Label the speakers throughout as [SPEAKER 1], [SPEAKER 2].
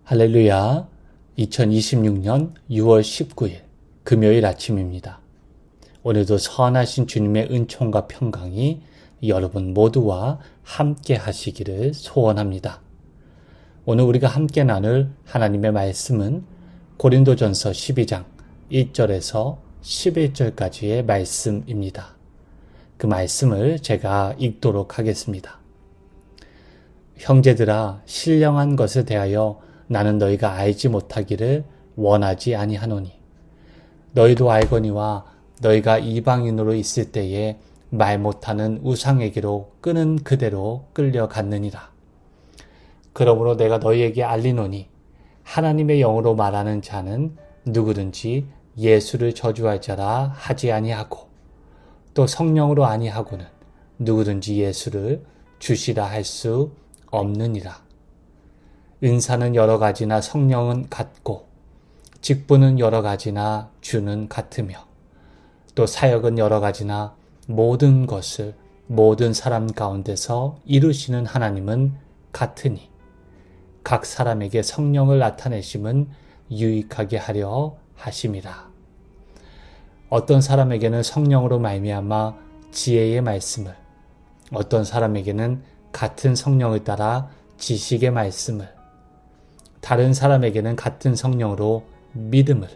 [SPEAKER 1] 할렐루야, 2026년 6월 19일 금요일 아침입니다. 오늘도 선하신 주님의 은총과 평강이 여러분 모두와 함께 하시기를 소원합니다. 오늘 우리가 함께 나눌 하나님의 말씀은 고린도전서 12장 1절에서 11절까지의 말씀입니다. 그 말씀을 제가 읽도록 하겠습니다. 형제들아, 신령한 것에 대하여 나는 너희가 알지 못하기를 원하지 아니하노니 너희도 알거니와 너희가 이방인으로 있을 때에 말 못하는 우상에게로 끄는 그대로 끌려갔느니라. 그러므로 내가 너희에게 알리노니 하나님의 영으로 말하는 자는 누구든지 예수를 저주할 자라 하지 아니하고 또 성령으로 아니하고는 누구든지 예수를 주시라 할 수 없느니라. 은사는 여러 가지나 성령은 같고 직분은 여러 가지나 주는 같으며 또 사역은 여러 가지나 모든 것을 모든 사람 가운데서 이루시는 하나님은 같으니 각 사람에게 성령을 나타내심은 유익하게 하려 하심이라. 어떤 사람에게는 성령으로 말미암아 지혜의 말씀을, 어떤 사람에게는 같은 성령을 따라 지식의 말씀을, 다른 사람에게는 같은 성령으로 믿음을,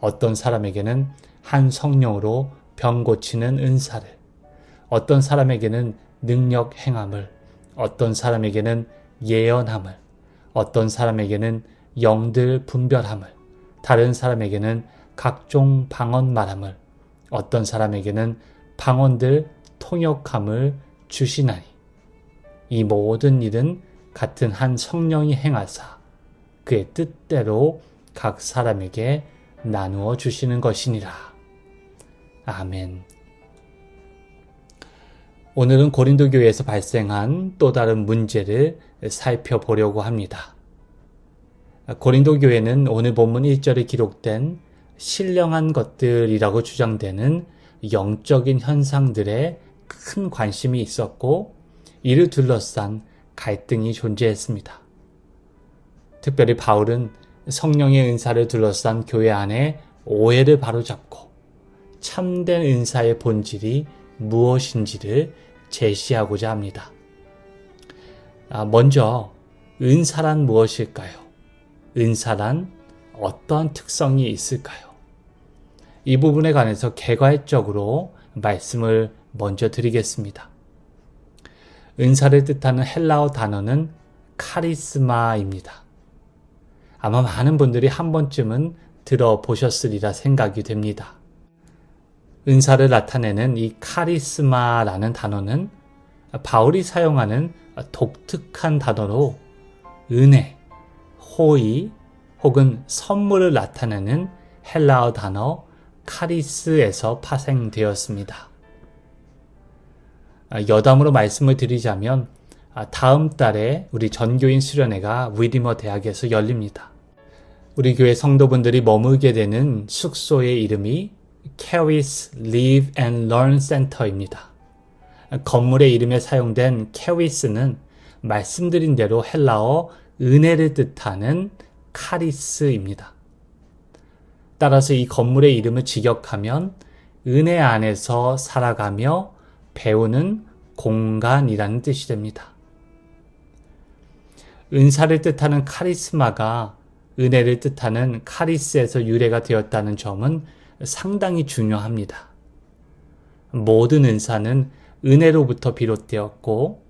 [SPEAKER 1] 어떤 사람에게는 한 성령으로 병 고치는 은사를, 어떤 사람에게는 능력 행함을, 어떤 사람에게는 예언함을, 어떤 사람에게는 영들 분별함을, 다른 사람에게는 각종 방언 말함을, 어떤 사람에게는 방언들 통역함을 주시나니 이 모든 일은 같은 한 성령이 행하사 그의 뜻대로 각 사람에게 나누어 주시는 것이니라. 아멘. 오늘은 고린도 교회에서 발생한 또 다른 문제를 살펴보려고 합니다. 고린도 교회는 오늘 본문 1절에 기록된 신령한 것들이라고 주장되는 영적인 현상들에 큰 관심이 있었고 이를 둘러싼 갈등이 존재했습니다. 특별히 바울은 성령의 은사를 둘러싼 교회 안에 오해를 바로잡고 참된 은사의 본질이 무엇인지를 제시하고자 합니다. 먼저 은사란 무엇일까요? 은사란 어떠한 특성이 있을까요? 이 부분에 관해서 개괄적으로 말씀을 먼저 드리겠습니다. 은사를 뜻하는 헬라어 단어는 카리스마입니다. 아마 많은 분들이 한 번쯤은 들어보셨으리라 생각이 됩니다. 은사를 나타내는 이 카리스마라는 단어는 바울이 사용하는 독특한 단어로 은혜, 호의 혹은 선물을 나타내는 헬라어 단어 카리스에서 파생되었습니다. 여담으로 말씀을 드리자면 다음 달에 우리 전교인 수련회가 위디머 대학에서 열립니다. 우리 교회 성도분들이 머물게 되는 숙소의 이름이 Charis Live and Learn Center입니다. 건물의 이름에 사용된 Charis는 말씀드린 대로 헬라어 은혜를 뜻하는 카리스입니다. 따라서 이 건물의 이름을 직역하면 은혜 안에서 살아가며 배우는 공간이라는 뜻이 됩니다. 은사를 뜻하는 카리스마가 은혜를 뜻하는 카리스에서 유래가 되었다는 점은 상당히 중요합니다. 모든 은사는 은혜로부터 비롯되었고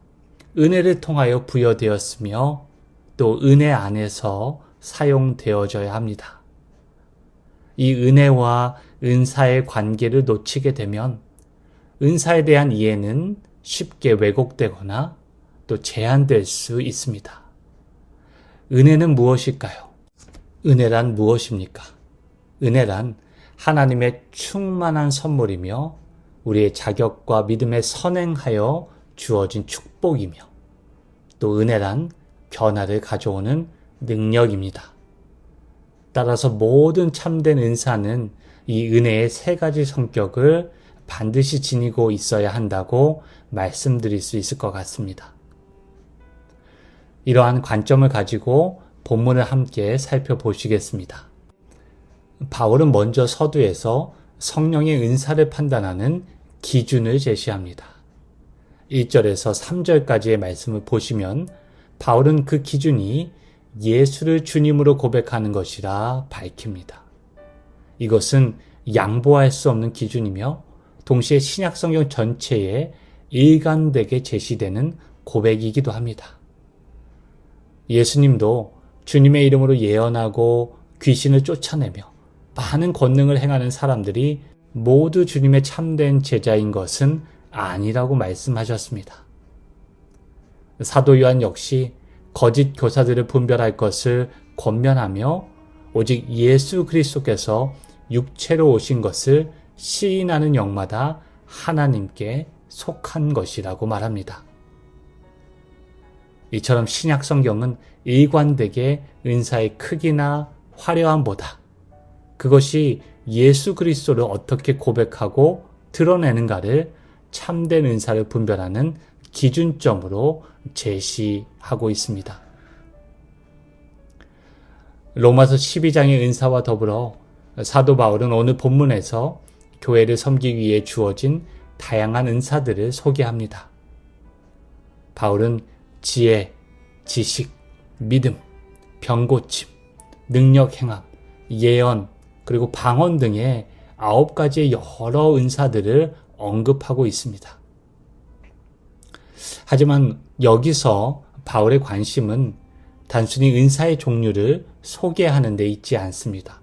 [SPEAKER 1] 은혜를 통하여 부여되었으며 또 은혜 안에서 사용되어져야 합니다. 이 은혜와 은사의 관계를 놓치게 되면 은사에 대한 이해는 쉽게 왜곡되거나 또 제한될 수 있습니다. 은혜는 무엇일까요? 은혜란 무엇입니까? 은혜란 하나님의 충만한 선물이며 우리의 자격과 믿음에 선행하여 주어진 축복이며 또 은혜란 변화를 가져오는 능력입니다. 따라서 모든 참된 은사는 이 은혜의 세 가지 성격을 반드시 지니고 있어야 한다고 말씀드릴 수 있을 것 같습니다. 이러한 관점을 가지고 본문을 함께 살펴보시겠습니다. 바울은 먼저 서두에서 성령의 은사를 판단하는 기준을 제시합니다. 1절에서 3절까지의 말씀을 보시면 바울은 그 기준이 예수를 주님으로 고백하는 것이라 밝힙니다. 이것은 양보할 수 없는 기준이며 동시에 신약성경 전체에 일관되게 제시되는 고백이기도 합니다. 예수님도 주님의 이름으로 예언하고 귀신을 쫓아내며 많은 권능을 행하는 사람들이 모두 주님의 참된 제자인 것은 아니라고 말씀하셨습니다. 사도 요한 역시 거짓 교사들을 분별할 것을 권면하며 오직 예수 그리스도께서 육체로 오신 것을 시인하는 영마다 하나님께 속한 것이라고 말합니다. 이처럼 신약 성경은 일관되게 은사의 크기나 화려함보다 그것이 예수 그리스도를 어떻게 고백하고 드러내는가를 참된 은사를 분별하는 기준점으로 제시하고 있습니다. 로마서 12장의 은사와 더불어 사도 바울은 오늘 본문에서 교회를 섬기기 위해 주어진 다양한 은사들을 소개합니다. 바울은 지혜, 지식, 믿음, 병고침, 능력 행함, 예언, 그리고 방언 등의 9가지의 여러 은사들을 언급하고 있습니다. 하지만 여기서 바울의 관심은 단순히 은사의 종류를 소개하는 데 있지 않습니다.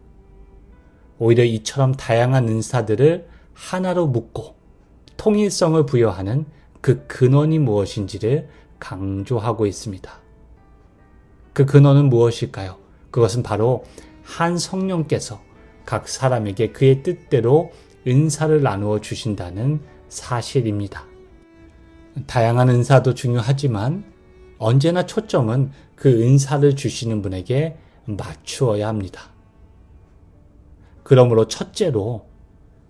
[SPEAKER 1] 오히려 이처럼 다양한 은사들을 하나로 묶고 통일성을 부여하는 그 근원이 무엇인지를 강조하고 있습니다. 그 근원은 무엇일까요? 그것은 바로 한 성령께서 각 사람에게 그의 뜻대로 은사를 나누어 주신다는 사실입니다. 다양한 은사도 중요하지만 언제나 초점은 그 은사를 주시는 분에게 맞추어야 합니다. 그러므로 첫째로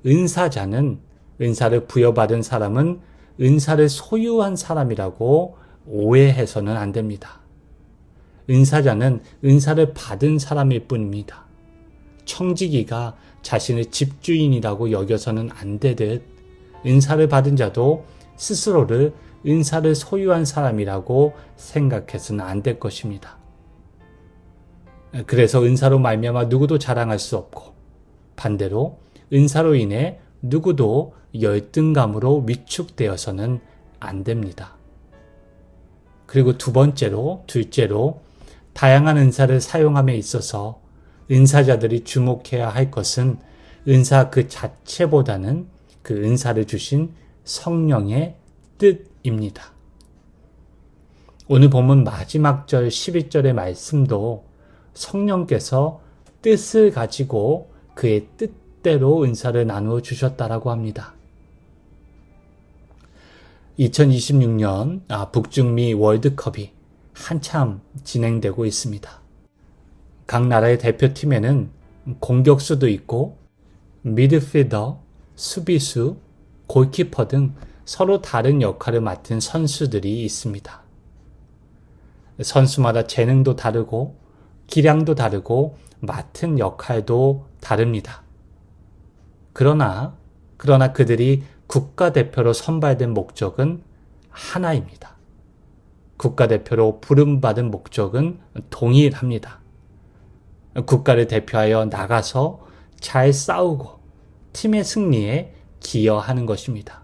[SPEAKER 1] 은사자는 은사를 부여받은 사람은 은사를 소유한 사람이라고 오해해서는 안 됩니다. 은사자는 은사를 받은 사람일 뿐입니다. 청지기가 자신의 집주인이라고 여겨서는 안 되듯 은사를 받은 자도 스스로를 은사를 소유한 사람이라고 생각해서는 안 될 것입니다. 그래서 은사로 말미암아 누구도 자랑할 수 없고 반대로 은사로 인해 누구도 열등감으로 위축되어서는 안 됩니다. 그리고 둘째로 다양한 은사를 사용함에 있어서 은사자들이 주목해야 할 것은 은사 그 자체보다는 그 은사를 주신 성령의 뜻입니다. 오늘 본문 마지막 절 11절의 말씀도 성령께서 뜻을 가지고 그의 뜻대로 은사를 나누어 주셨다라고 합니다. 2026년 북중미 월드컵이 한참 진행되고 있습니다. 각 나라의 대표팀에는 공격수도 있고 미드필더, 수비수, 골키퍼 등 서로 다른 역할을 맡은 선수들이 있습니다. 선수마다 재능도 다르고 기량도 다르고 맡은 역할도 다릅니다. 그러나 그들이 국가대표로 선발된 목적은 하나입니다. 국가대표로 부름받은 목적은 동일합니다. 국가를 대표하여 나가서 잘 싸우고 팀의 승리에 기여하는 것입니다.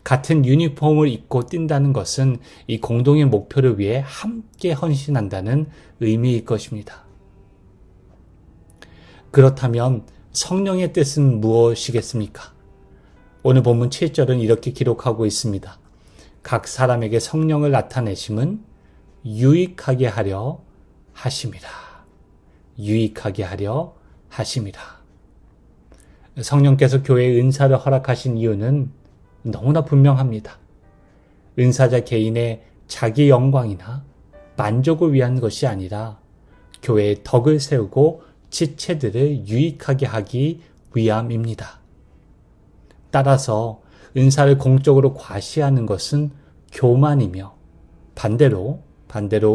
[SPEAKER 1] 같은 유니폼을 입고 뛴다는 것은 이 공동의 목표를 위해 함께 헌신한다는 의미일 것입니다. 그렇다면 성령의 뜻은 무엇이겠습니까? 오늘 본문 7절은 이렇게 기록하고 있습니다. 각 사람에게 성령을 나타내심은 유익하게 하려 하심이라. 유익하게 하려 하심이라. 성령께서 교회에 은사를 허락하신 이유는 너무나 분명합니다. 은사자 개인의 자기 영광이나 만족을 위한 것이 아니라 교회의 덕을 세우고 지체들을 유익하게 하기 위함입니다. 따라서 은사를 공적으로 과시하는 것은 교만이며 반대로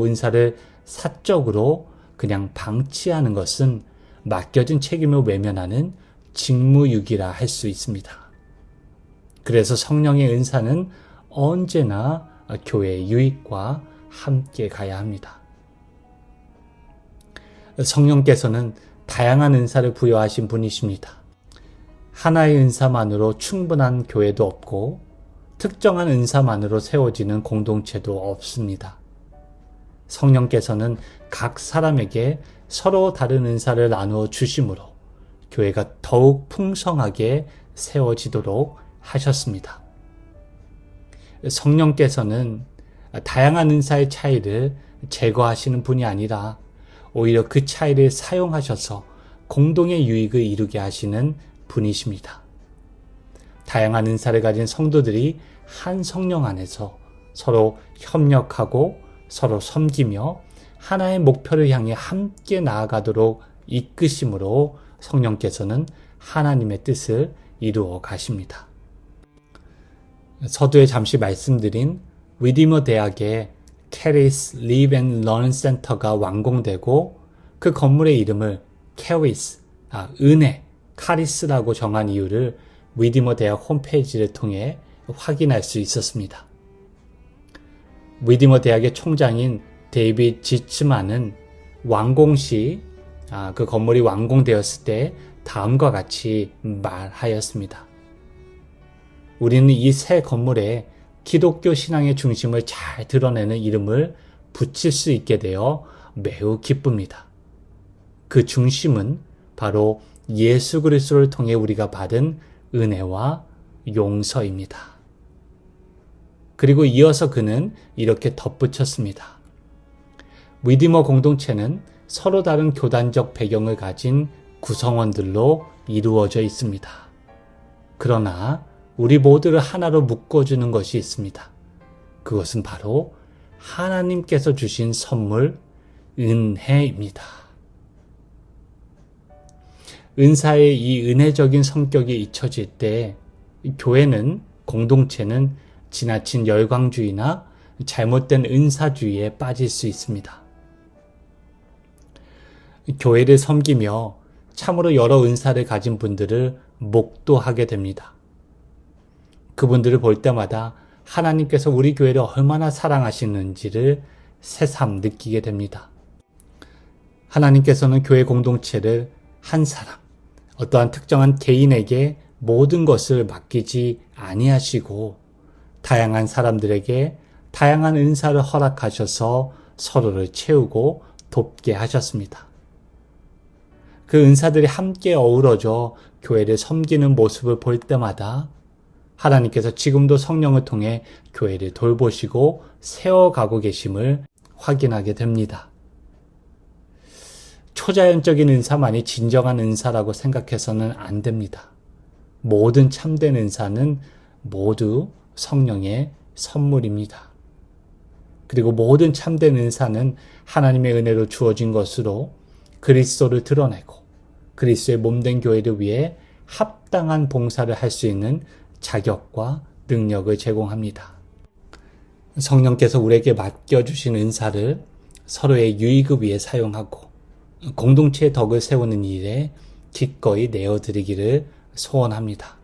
[SPEAKER 1] 은사를 사적으로 그냥 방치하는 것은 맡겨진 책임을 외면하는 직무유기라 할 수 있습니다. 그래서 성령의 은사는 언제나 교회의 유익과 함께 가야 합니다. 성령께서는 다양한 은사를 부여하신 분이십니다. 하나의 은사만으로 충분한 교회도 없고 특정한 은사만으로 세워지는 공동체도 없습니다. 성령께서는 각 사람에게 서로 다른 은사를 나누어 주심으로 교회가 더욱 풍성하게 세워지도록 하셨습니다. 성령께서는 다양한 은사의 차이를 제거하시는 분이 아니라 오히려 그 차이를 사용하셔서 공동의 유익을 이루게 하시는 분이십니다. 다양한 은사를 가진 성도들이 한 성령 안에서 서로 협력하고 서로 섬기며 하나의 목표를 향해 함께 나아가도록 이끄심으로 성령께서는 하나님의 뜻을 이루어 가십니다. 서두에 잠시 말씀드린 리디머 대학의 캐리스 리브 앤 런 센터가 완공되고 그 건물의 이름을 캐리스, 은혜, 카리스라고 정한 이유를 리디머 대학 홈페이지를 통해 확인할 수 있었습니다. 리디머 대학의 총장인 데이빗 지츠만은 완공 시 그 건물이 완공되었을 때 다음과 같이 말하였습니다. 우리는 이 새 건물에 기독교 신앙의 중심을 잘 드러내는 이름을 붙일 수 있게 되어 매우 기쁩니다. 그 중심은 바로 예수 그리스도를 통해 우리가 받은 은혜와 용서입니다. 그리고 이어서 그는 이렇게 덧붙였습니다. 리디머 공동체는 서로 다른 교단적 배경을 가진 구성원들로 이루어져 있습니다. 그러나 우리 모두를 하나로 묶어주는 것이 있습니다. 그것은 바로 하나님께서 주신 선물, 은혜입니다. 은사의 이 은혜적인 성격이 잊혀질 때 교회는, 공동체는 지나친 열광주의나 잘못된 은사주의에 빠질 수 있습니다. 교회를 섬기며 참으로 여러 은사를 가진 분들을 목도하게 됩니다. 그분들을 볼 때마다 하나님께서 우리 교회를 얼마나 사랑하시는지를 새삼 느끼게 됩니다. 하나님께서는 교회 공동체를 한 사람, 어떠한 특정한 개인에게 모든 것을 맡기지 아니하시고 다양한 사람들에게 다양한 은사를 허락하셔서 서로를 채우고 돕게 하셨습니다. 그 은사들이 함께 어우러져 교회를 섬기는 모습을 볼 때마다 하나님께서 지금도 성령을 통해 교회를 돌보시고 세워가고 계심을 확인하게 됩니다. 초자연적인 은사만이 진정한 은사라고 생각해서는 안 됩니다. 모든 참된 은사는 모두 성령의 선물입니다. 그리고 모든 참된 은사는 하나님의 은혜로 주어진 것으로 그리스도를 드러내고 그리스도의 몸된 교회를 위해 합당한 봉사를 할 수 있는 자격과 능력을 제공합니다. 성령께서 우리에게 맡겨주신 은사를 서로의 유익을 위해 사용하고 공동체의 덕을 세우는 일에 기꺼이 내어드리기를 소원합니다.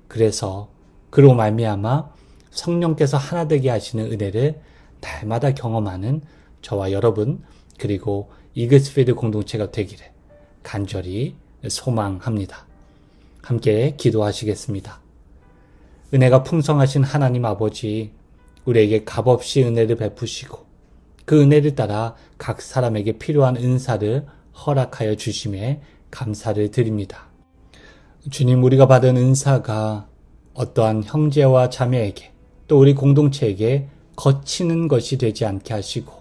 [SPEAKER 1] 그래서 그로 말미암아 성령께서 하나 되게 하시는 은혜를 날마다 경험하는 저와 여러분 그리고 이글스필드 공동체가 되기를 간절히 소망합니다. 함께 기도하시겠습니다. 은혜가 풍성하신 하나님 아버지, 우리에게 값없이 은혜를 베푸시고 그 은혜를 따라 각 사람에게 필요한 은사를 허락하여 주심에 감사를 드립니다. 주님, 우리가 받은 은사가 어떠한 형제와 자매에게 또 우리 공동체에게 거치는 것이 되지 않게 하시고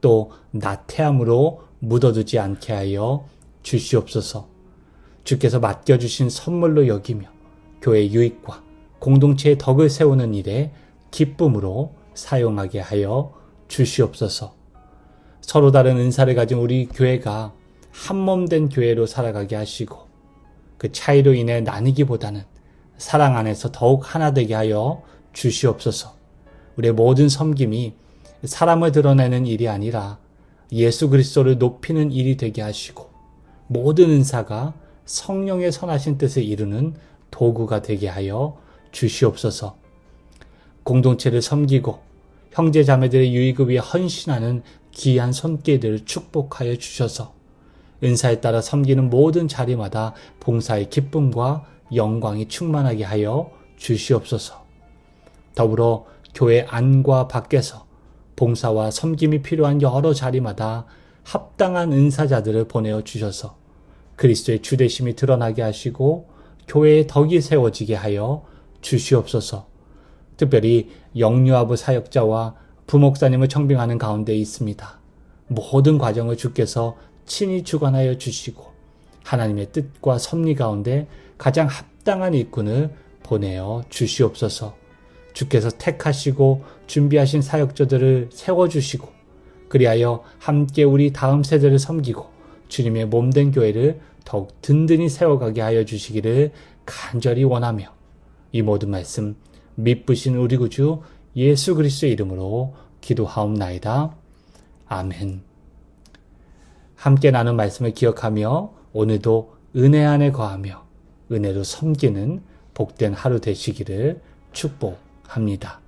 [SPEAKER 1] 또 나태함으로 묻어두지 않게 하여 주시옵소서. 주께서 맡겨주신 선물로 여기며 교회의 유익과 공동체의 덕을 세우는 일에 기쁨으로 사용하게 하여 주시옵소서. 서로 다른 은사를 가진 우리 교회가 한몸된 교회로 살아가게 하시고 그 차이로 인해 나뉘기보다는 사랑 안에서 더욱 하나 되게 하여 주시옵소서. 우리의 모든 섬김이 사람을 드러내는 일이 아니라 예수 그리스도를 높이는 일이 되게 하시고 모든 은사가 성령의 선하신 뜻을 이루는 도구가 되게 하여 주시옵소서. 공동체를 섬기고 형제 자매들의 유익을 위해 헌신하는 귀한 손길들을 축복하여 주셔서 은사에 따라 섬기는 모든 자리마다 봉사의 기쁨과 영광이 충만하게 하여 주시옵소서. 더불어 교회 안과 밖에서 봉사와 섬김이 필요한 여러 자리마다 합당한 은사자들을 보내어 주셔서 그리스도의 주되심이 드러나게 하시고 교회의 덕이 세워지게 하여 주시옵소서. 특별히 영유아부 사역자와 부목사님을 청빙하는 가운데 있습니다. 모든 과정을 주께서 친히 주관하여 주시고 하나님의 뜻과 섭리 가운데 가장 합당한 일꾼을 보내어 주시옵소서. 주께서 택하시고 준비하신 사역자들을 세워주시고 그리하여 함께 우리 다음 세대를 섬기고 주님의 몸된 교회를 더욱 든든히 세워가게 하여 주시기를 간절히 원하며 이 모든 말씀 믿으신 우리 구주 예수 그리스도의 이름으로 기도하옵나이다. 아멘. 함께 나눈 말씀을 기억하며 오늘도 은혜 안에 거하며 은혜로 섬기는 복된 하루 되시기를 축복합니다.